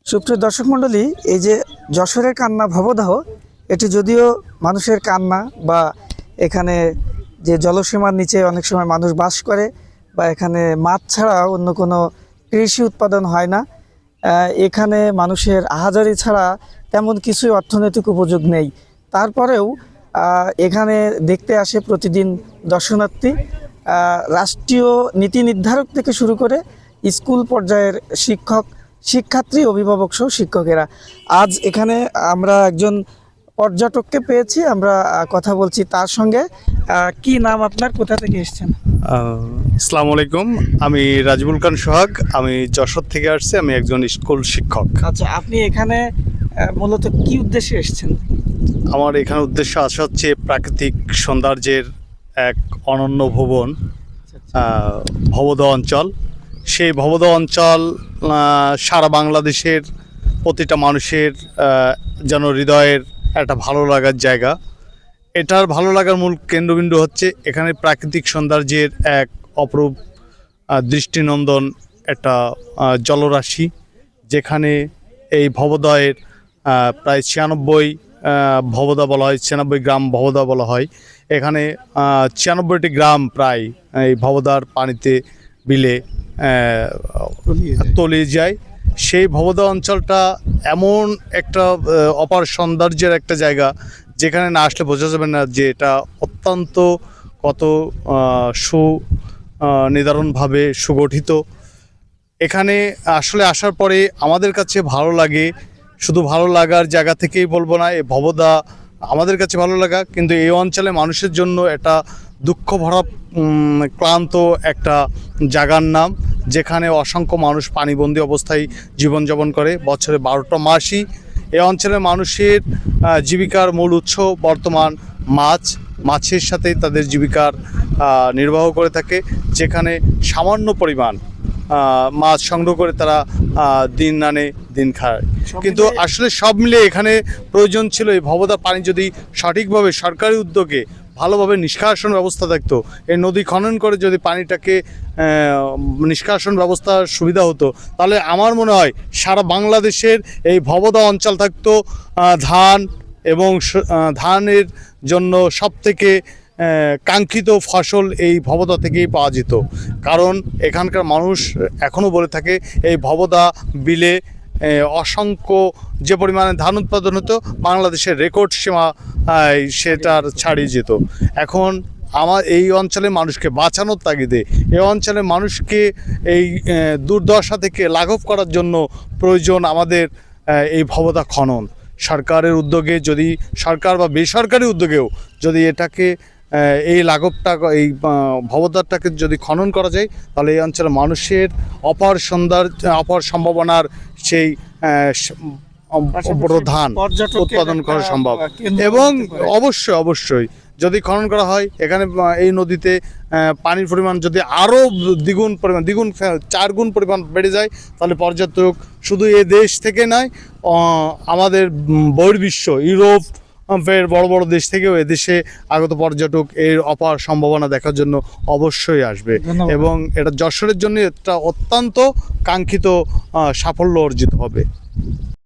সুপ্রিয় দর্শক মণ্ডলী, এই যে যশোরের কান্না ভবদাহ, এটি যদিও মানুষের কান্না বা এখানে যে জলসীমার নিচে অনেক সময় মানুষ বাস করে বা এখানে মাছ ছাড়া অন্য কোনো কৃষি উৎপাদন হয় না, এখানে মানুষের আহাজারি ছাড়া তেমন কিছুই অর্থনৈতিক উপযোগ নেই। তারপরেও এখানে দেখতে আসে প্রতিদিন দর্শনার্থী। রাষ্ট্রীয় নীতি নির্ধারক থেকে শুরু করে স্কুল পর্যায়ের শিক্ষার্থী, অভিভাবক সহ শিক্ষকেরা। আজ এখানে আমরা একজন পর্যটককে পেয়েছি, আমরা কথা বলছি তার সঙ্গে। কি নাম আপনার, কোথা থেকে এসেছেন? আসসালামু আলাইকুম, আমি রাজিবুল খান সোহাগ, আমি যশোর থেকে আসছি। আমি একজন স্কুল শিক্ষক। আচ্ছা, আপনি এখানে মূলত কি উদ্দেশ্যে এসেছেন? আমার এখানে উদ্দেশ্য আসা হচ্ছে প্রাকৃতিক সৌন্দর্যের এক অনন্য ভুবন, ভবদহ অঞ্চল। সেই ভবদহ অঞ্চল সারা বাংলাদেশের প্রতিটা মানুষের যেন হৃদয়ের একটা ভালো লাগার জায়গা। এটার ভালো লাগার মূল কেন্দ্রবিন্দু হচ্ছে এখানে প্রাকৃতিক সৌন্দর্যের এক অপরূপ দৃষ্টিনন্দন একটা জলরাশি, যেখানে এই ভবদহের প্রায় 96 ভবদহ বলা হয়, 96 গ্রাম ভবদহ বলা হয়। এখানে 96টি গ্রাম প্রায় এই ভবদহর পানিতে বিলে তলিয়ে যায়। সেই ভবদহ অঞ্চলটা এমন একটা অপার সৌন্দর্যের একটা জায়গা, যেখানে না আসলে বোঝা যাবে না যে এটা অত্যন্ত কত নিদারুণভাবে সুগঠিত। এখানে আসলে আসার পরে আমাদের কাছে ভালো লাগে, শুধু ভালো লাগার জায়গা থেকেই বলবো না, এই ভবদহ আমাদের কাছে ভালো লাগা, কিন্তু এই অঞ্চলে মানুষের জন্য এটা দুঃখ ভরা ক্লান্ত একটা জায়গার নাম, যেখানে অসংখ্য মানুষ পানিবন্দী অবস্থায় জীবনযাপন করে। বছরে 12টা মাসই এই অঞ্চলের মানুষের জীবিকার মূল উৎস বর্তমান মাছের সাথেই তাদের জীবিকার নির্বাহ করে থাকে, যেখানে সামান্য পরিমাণ মাছ সংগ্রহ করে তারা দিন আনে দিন খায়। কিন্তু আসলে সব মিলে এখানে প্রয়োজন ছিল এই ভবদহ পানি যদি সঠিকভাবে সরকারি উদ্যোগে ভালোভাবে নিষ্কাশন ব্যবস্থা থাকতো, এই নদী খনন করে যদি পানিটাকে নিষ্কাশন ব্যবস্থার সুবিধা হতো, তাহলে আমার মনে হয় সারা বাংলাদেশের এই ভবদহ অঞ্চল থাকতো ধান এবং ধানের জন্য সবথেকে কাঙ্ক্ষিত ফসল এই ভবদহ থেকেই পাওয়া যেত। কারণ এখানকার মানুষ এখনও বলে থাকে এই ভবদহ বিলে অসংখ্য যে পরিমাণে ধান উৎপাদন হতো, বাংলাদেশের রেকর্ড সীমা সেটার ছাড়িয়ে যেত। এখন আমার এই অঞ্চলের মানুষকে বাঁচানোর তাগিদে, এই অঞ্চলের মানুষকে এই দুর্দশা থেকে লাঘব করার জন্য প্রয়োজন আমাদের এই ভবদহ খনন। সরকারের উদ্যোগে, যদি সরকার বা বেসরকারি উদ্যোগেও যদি এটাকে এই লাঘবটা, এই ভবদহটাকে যদি খনন করা যায়, তাহলে এই অঞ্চলের মানুষের অপার সম্ভাবনার সেই বড় ধান উৎপাদন করা সম্ভব। এবং অবশ্যই যদি খনন করা হয়, এখানে এই নদীতে পানির পরিমাণ যদি আরও দ্বিগুণ 4 গুণ পরিমাণ বেড়ে যায়, তাহলে পর্যটক শুধু এ দেশ থেকে নয়, আমাদের বহির্বিশ্ব ইউরোপ বড় বড় দেশ থেকেও এদেশে আগত পর্যটক এর অপার সম্ভাবনা দেখার জন্য অবশ্যই আসবে। এবং এটা যশোরের জন্য একটা অত্যন্ত কাঙ্ক্ষিত সাফল্য অর্জিত হবে।